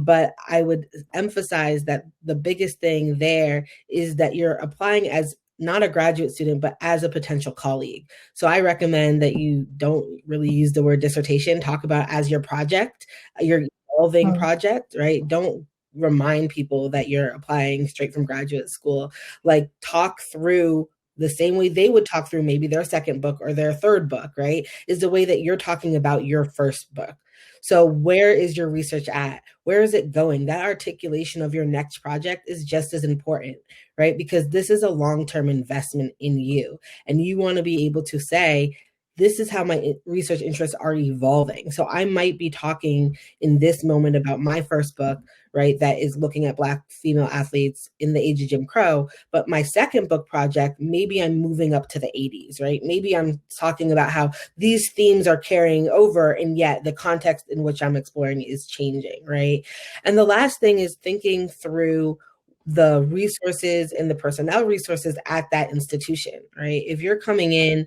but I would emphasize that the biggest thing there is that you're applying as not a graduate student, but as a potential colleague. So I recommend that you don't really use the word dissertation, talk about as your project, your evolving project, right? Don't remind people that you're applying straight from graduate school. Like, talk through the same way they would talk through maybe their second book or their third book, right? Is the way that you're talking about your first book. So where is your research at? Where is it going? That articulation of your next project is just as important, right? Because this is a long-term investment in you. And you want to be able to say, this is how my research interests are evolving. So I might be talking in this moment about my first book, right, that is looking at Black female athletes in the age of Jim Crow. But my second book project, maybe I'm moving up to the 80s, right? Maybe I'm talking about how these themes are carrying over, and yet the context in which I'm exploring is changing, right? And the last thing is thinking through the resources and the personnel resources at that institution, right? If you're coming in,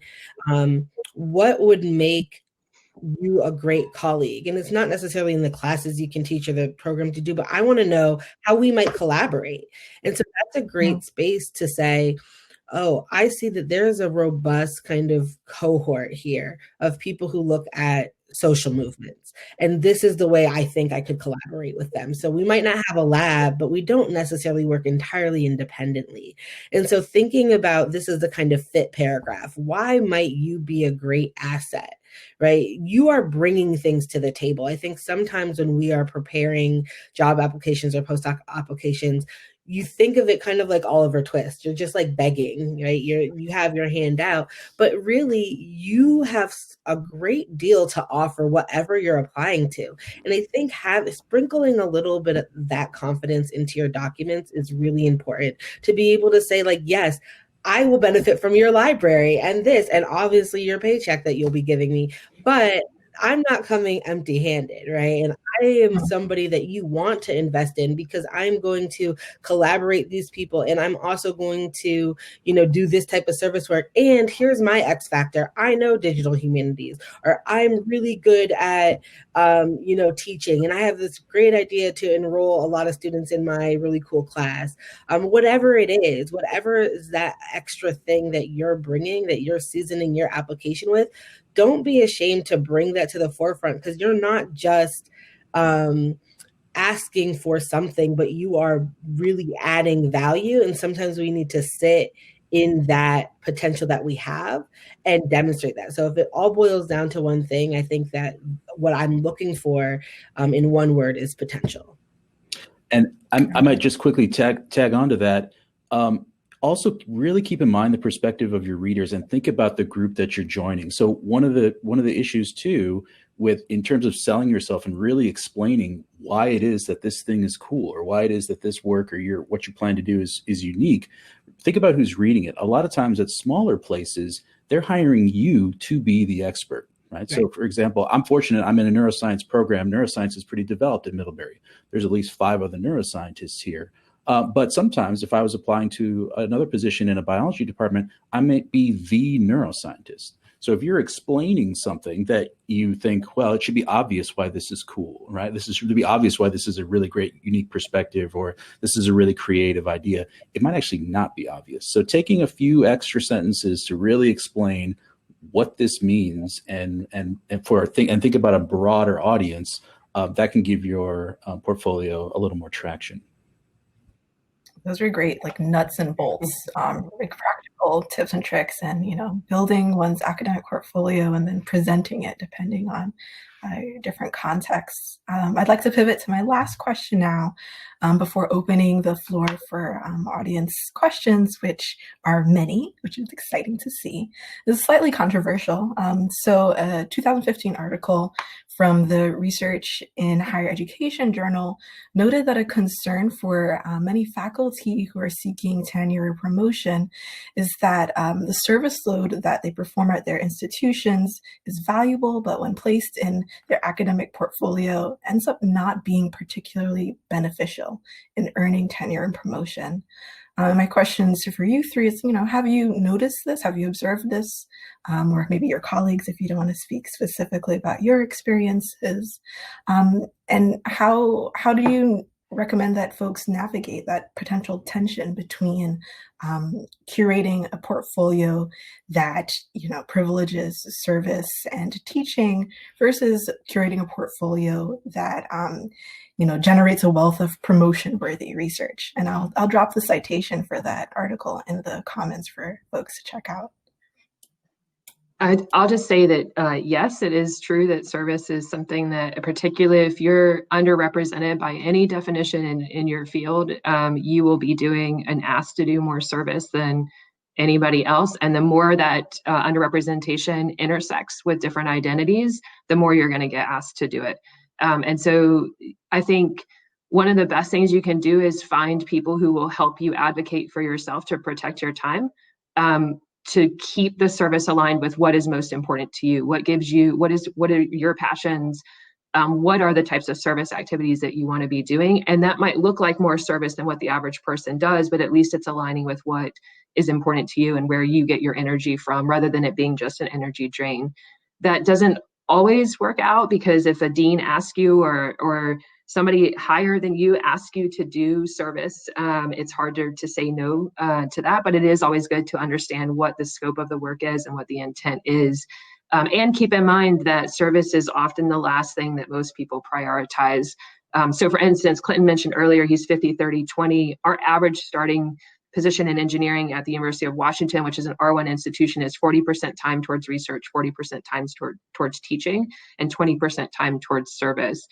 what would make you a great colleague? And it's not necessarily in the classes you can teach or the program to do, but I want to know how we might collaborate. And so that's a great space to say, oh, I see that there's a robust kind of cohort here of people who look at social movements. And this is the way I think I could collaborate with them. So we might not have a lab, but we don't necessarily work entirely independently. And so thinking about this is the kind of fit paragraph. Why might you be a great asset? Right? You are bringing things to the table. I think sometimes when we are preparing job applications or postdoc applications, you think of it kind of like Oliver Twist. You're just like begging, right? You have your hand out, but really you have a great deal to offer whatever you're applying to. And I think sprinkling a little bit of that confidence into your documents is really important to be able to say, like, yes, I will benefit from your library and this, and obviously your paycheck that you'll be giving me, but I'm not coming empty-handed, right? And I am somebody that you want to invest in because I'm going to collaborate these people, and I'm also going to, do this type of service work. And here's my X factor. I know digital humanities, or I'm really good at, teaching, and I have this great idea to enroll a lot of students in my really cool class. Whatever it is, whatever is that extra thing that you're bringing, that you're seasoning your application with, don't be ashamed to bring that to the forefront, because you're not just asking for something, but you are really adding value. And sometimes we need to sit in that potential that we have and demonstrate that. So if it all boils down to one thing, I think that what I'm looking for in one word is potential. And I might just quickly tag on to that. Also, really keep in mind the perspective of your readers and think about the group that you're joining. So one of the issues too, in terms of selling yourself and really explaining why it is that this thing is cool, or why it is that this work or what you plan to do is unique. Think about who's reading it. A lot of times at smaller places, they're hiring you to be the expert. Right. So, for example, I'm fortunate. I'm in a neuroscience program. Neuroscience is pretty developed at Middlebury. There's at least 5 other neuroscientists here. But sometimes if I was applying to another position in a biology department, I might be the neuroscientist. So if you're explaining something that you think, well, it should be obvious why this is cool, right? This should be obvious why this is a really great, unique perspective, or this is a really creative idea. It might actually not be obvious. So taking a few extra sentences to really explain what this means and think about a broader audience, that can give your portfolio a little more traction. Those are great, like nuts and bolts, like practical tips and tricks, and building one's academic portfolio and then presenting it depending on different contexts. I'd like to pivot to my last question now, before opening the floor for audience questions, which are many, which is exciting to see. This is slightly controversial. So a 2015 article from the Research in Higher Education journal noted that a concern for many faculty who are seeking tenure or promotion is that the service load that they perform at their institutions is valuable, but when placed in their academic portfolio, ends up not being particularly beneficial in earning tenure and promotion. My questions for you three is, have you noticed this? Have you observed this? Or maybe your colleagues, if you don't want to speak specifically about your experiences. And how do you recommend that folks navigate that potential tension between curating a portfolio that, you know, privileges service and teaching versus curating a portfolio that, you know, generates a wealth of promotion-worthy research. And I'll drop the citation for that article in the comments for folks to check out. I'll just say that, yes, it is true that service is something that, particularly if you're underrepresented by any definition in your field, you will be doing and asked to do more service than anybody else. And the more that underrepresentation intersects with different identities, the more you're going to get asked to do it. And so I think one of the best things you can do is find people who will help you advocate for yourself to protect your time. To keep the service aligned with what is most important to you, what are your passions, what are the types of service activities that you want to be doing. And that might look like more service than what the average person does, but at least it's aligning with what is important to you and where you get your energy from, rather than it being just an energy drain. That doesn't always work out, because if a dean asks you or somebody higher than you asks you to do service, it's harder to say no to that, but it is always good to understand what the scope of the work is and what the intent is. And keep in mind that service is often the last thing that most people prioritize. So for instance, Clinton mentioned earlier, he's 50, 30, 20. Our average starting position in engineering at the University of Washington, which is an R1 institution, is 40% time towards research, 40% time towards teaching, and 20% time towards service.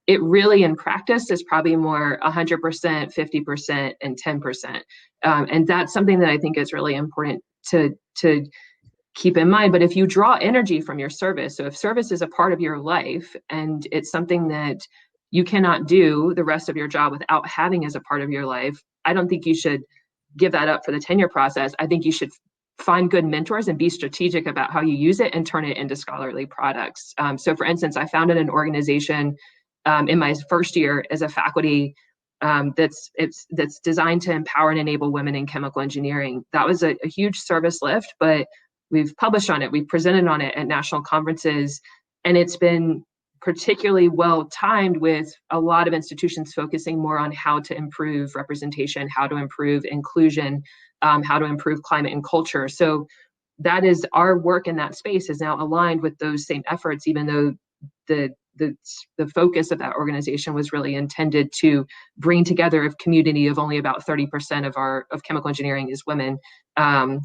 It really, in practice, is probably more 100%, 50%, and 10%. And that's something that I think is really important to keep in mind. But if you draw energy from your service, so if service is a part of your life and it's something that you cannot do the rest of your job without having as a part of your life, I don't think you should give that up for the tenure process. I think you should find good mentors and be strategic about how you use it and turn it into scholarly products. So for instance, I founded an organization in my first year as a faculty that's designed to empower and enable women in chemical engineering. That was a huge service lift, but we've published on it, we've presented on it at national conferences, and it's been particularly well timed with a lot of institutions focusing more on how to improve representation, how to improve inclusion, how to improve climate and culture. So that is, our work in that space is now aligned with those same efforts, even though the focus of that organization was really intended to bring together a community of only about 30% of chemical engineering is women.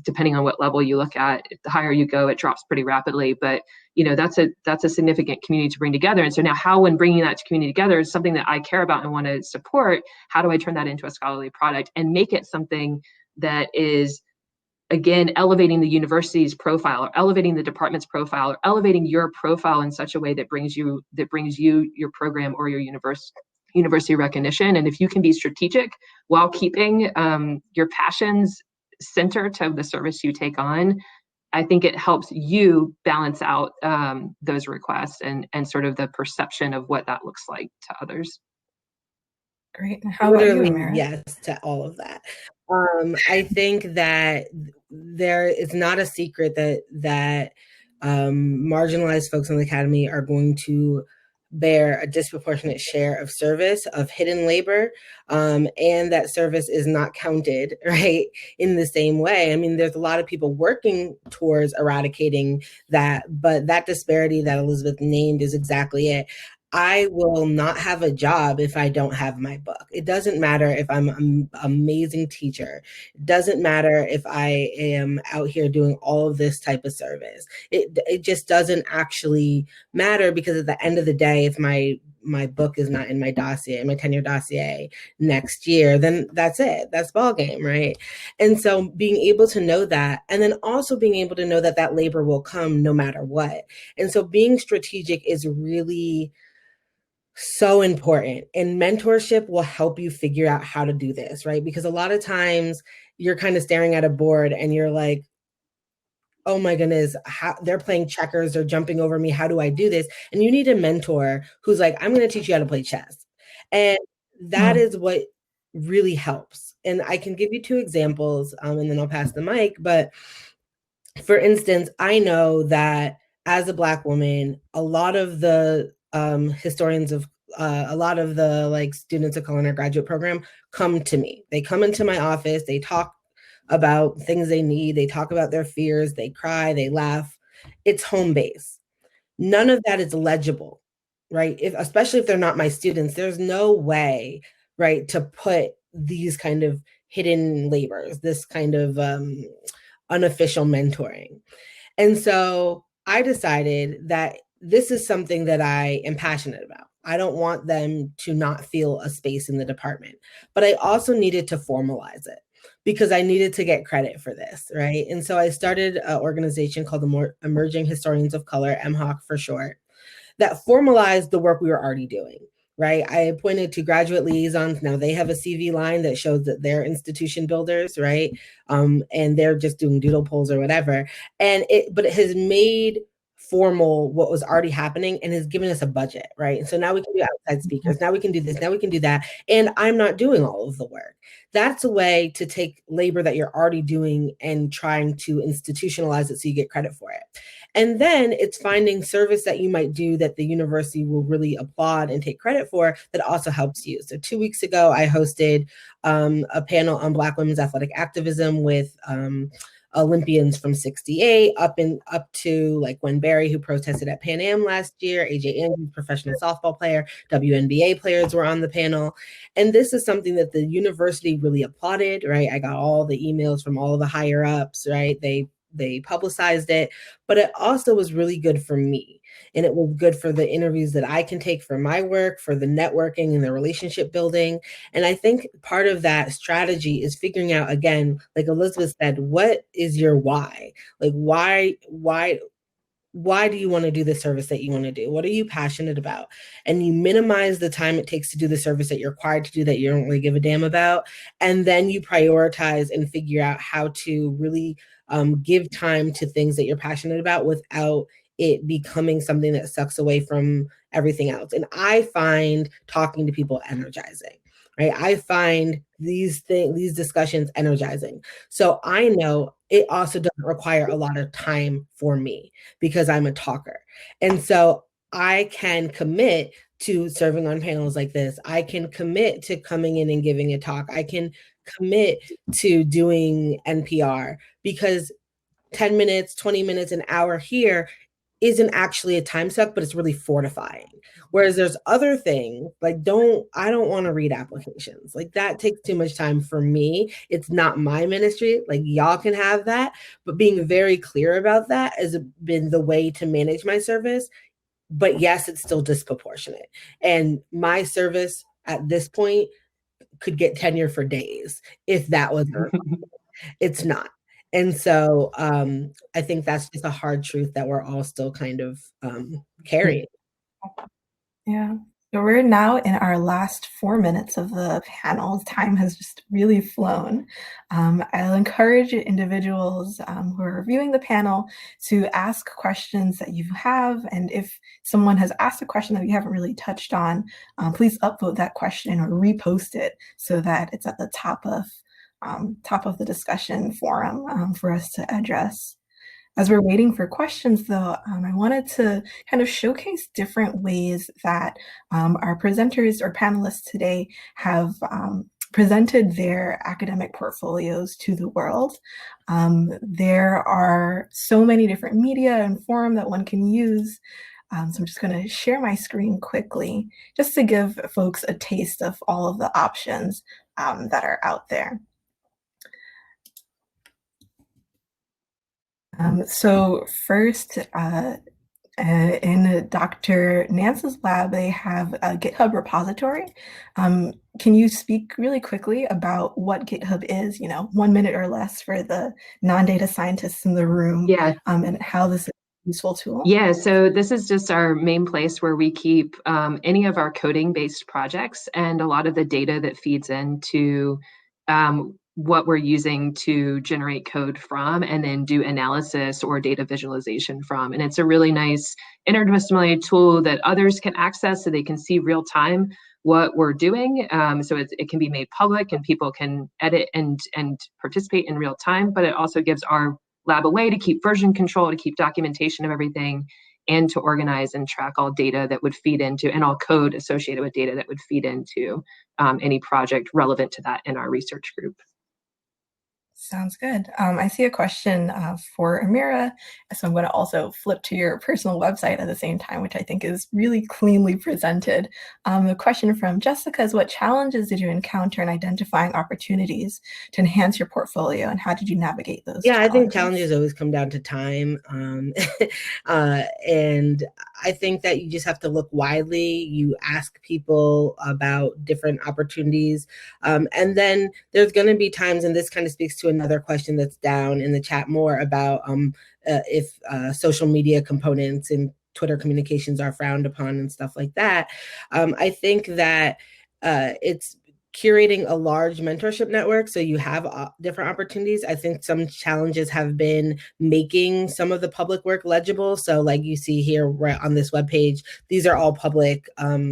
Depending on what level you look at, the higher you go, it drops pretty rapidly. But you know, that's a significant community to bring together. And so now, how, when bringing that community together, is something that I care about and want to support. How do I turn that into a scholarly product and make it something that is, again, elevating the university's profile, or elevating the department's profile, or elevating your profile in such a way that brings you your program or your university recognition. And if you can be strategic while keeping your passions center to the service you take on, I think it helps you balance out those requests and sort of the perception of what that looks like to others. Great. How about you, Amira? Yes to all of that. I think that it's not a secret that marginalized folks in the academy are going to bear a disproportionate share of service, of hidden labor, and that service is not counted, right, in the same way. I mean, there's a lot of people working towards eradicating that, but that disparity that Elizabeth named is exactly it. I will not have a job if I don't have my book. It doesn't matter if I'm an amazing teacher. It doesn't matter if I am out here doing all of this type of service. It just doesn't actually matter, because at the end of the day, if my book is not in my dossier, my tenure dossier next year, then that's it. That's ball game, right? And so being able to know that, and then also being able to know that that labor will come no matter what. And so being strategic is really so important, and mentorship will help you figure out how to do this, right? Because a lot of times you're kind of staring at a board and you're like, oh my goodness, they're playing checkers, they're jumping over me, how do I do this? And you need a mentor who's like, I'm going to teach you how to play chess. And that is what really helps. And I can give you two examples, and then I'll pass the mic. But for instance, I know that as a Black woman, a lot of the historians of a lot of the like students of color in our graduate program come to me. They come into my office, they talk about things they need, they talk about their fears, they cry, they laugh. It's home base. None of that is legible, right? Especially if they're not my students, there's no way, right, to put these kind of hidden labors, this kind of unofficial mentoring. And so I decided that this is something that I am passionate about. I don't want them to not feel a space in the department, but I also needed to formalize it because I needed to get credit for this, right? And so I started an organization called the Emerging Historians of Color, MHOC for short, that formalized the work we were already doing, right? I appointed 2 graduate liaisons. Now they have a CV line that shows that they're institution builders, right? And they're just doing doodle polls or whatever. But it has made formal what was already happening and has given us a budget, right? And so now we can do outside speakers. Now we can do this. Now we can do that. And I'm not doing all of the work. That's a way to take labor that you're already doing and trying to institutionalize it so you get credit for it. And then it's finding service that you might do that the university will really applaud and take credit for that also helps you. So 2 weeks ago, I hosted a panel on Black women's athletic activism with Olympians from '68 up to like Gwen Berry, who protested at Pan Am last year, AJ Andrews, professional softball player, WNBA players were on the panel. And this is something that the university really applauded, right? I got all the emails from all of the higher ups, right? They publicized it, but it also was really good for me. And it was good for the interviews that I can take for my work, for the networking and the relationship building. And I think part of that strategy is figuring out, again, like Elizabeth said, what is your why? Like, why do you want to do the service that you want to do? What are you passionate about? And you minimize the time it takes to do the service that you're required to do that you don't really give a damn about. And then you prioritize and figure out how to really give time to things that you're passionate about without it becoming something that sucks away from everything else. And I find talking to people energizing, right? I find these discussions energizing. So I know it also doesn't require a lot of time for me because I'm a talker. And so I can commit to serving on panels like this. I can commit to coming in and giving a talk. I can commit to doing NPR because 10 minutes, 20 minutes, an hour here isn't actually a time suck, but it's really fortifying. Whereas there's other things like I don't want to read applications. Like that takes too much time for me. It's not my ministry. Like y'all can have that, but being very clear about that has been the way to manage my service. But yes, it's still disproportionate. And my service at this point could get tenure for days if that was it's not. And so I think that's just a hard truth that we're all still kind of carrying. Yeah. So we're now in our last 4 minutes of the panel. Time has just really flown. I'll encourage individuals who are reviewing the panel to ask questions that you have. And if someone has asked a question that we haven't really touched on, please upvote that question or repost it so that it's at the top of the discussion forum for us to address. As we're waiting for questions, though, I wanted to kind of showcase different ways that our presenters or panelists today have presented their academic portfolios to the world. There are so many different media and forum that one can use. So I'm just going to share my screen quickly just to give folks a taste of all of the options that are out there. So first, in Dr. Nance's lab, they have a Github Repository. Can you speak really quickly about what GitHub is, 1 minute or less for the non-data scientists in the room? Yeah. And how this is a useful tool? Yeah, so this is just our main place where we keep any of our coding-based projects and a lot of the data that feeds into what we're using to generate code from and then do analysis or data visualization from. And it's a really nice interdisciplinary tool that others can access so they can see real time what we're doing. So it can be made public and people can edit and participate in real time, but it also gives our lab a way to keep version control, to keep documentation of everything. and to organize and track all data that would feed into, and all code associated with data that would feed into any project relevant to that in our research group. Sounds good. I see a question for Amira, so I'm going to also flip to your personal website at the same time, which I think is really cleanly presented. The question from Jessica is, what challenges did you encounter in identifying opportunities to enhance your portfolio, and how did you navigate those challenges? I think challenges always come down to time. And I think that you just have to look widely. You ask people about different opportunities. And then there's going to be times, and this kind of speaks to another question that's down in the chat more about if social media components and Twitter communications are frowned upon and stuff like that. I think that it's curating a large mentorship network so you have different opportunities. I think some challenges have been making some of the public work legible. So like you see here right on this webpage, these are all public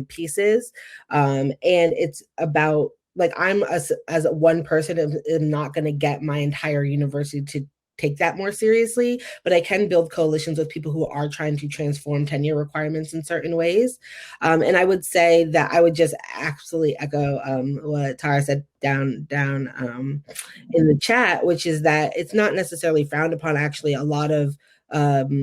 pieces. And it's about, like, I'm as one person am not going to get my entire university to take that more seriously, but I can build coalitions with people who are trying to transform tenure requirements in certain ways. And I would say that I would just absolutely echo what Tara said down in the chat, which is that it's not necessarily frowned upon. Actually, a lot of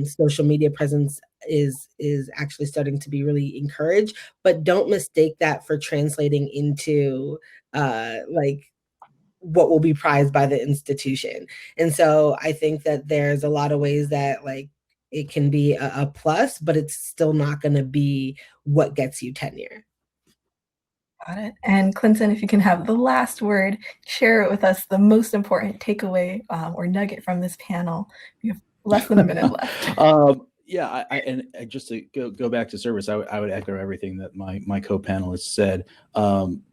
social media presence is actually starting to be really encouraged, but don't mistake that for translating into like what will be prized by the institution. And so I think that there's a lot of ways that like it can be a plus, but it's still not going to be what gets you tenure. Got it. And Clinton, if you can have the last word, share it with us, the most important takeaway or nugget from this panel. We have less than a minute left. Yeah, and just to go back to service, I would echo everything that my co-panelists said.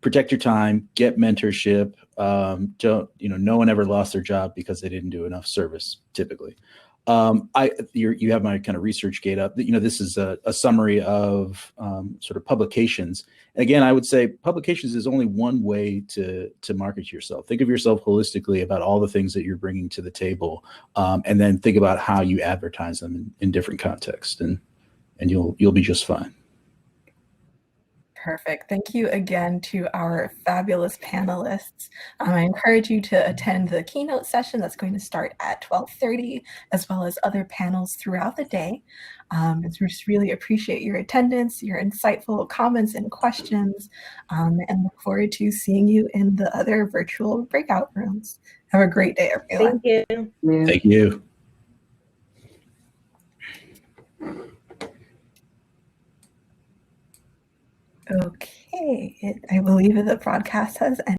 Protect your time, get mentorship. Don't, no one ever lost their job because they didn't do enough service, typically. You have my kind of research gate up. This is a summary of sort of publications. And again, I would say publications is only one way to market yourself. Think of yourself holistically about all the things that you're bringing to the table, and then think about how you advertise them in different contexts, and you'll be just fine. Perfect. Thank you again to our fabulous panelists. I encourage you to attend the keynote session that's going to start at 12:30, as well as other panels throughout the day. We just really appreciate your attendance, your insightful comments and questions, and look forward to seeing you in the other virtual breakout rooms. Have a great day, everyone. Thank you. Thank you. Okay, I believe the broadcast has ended.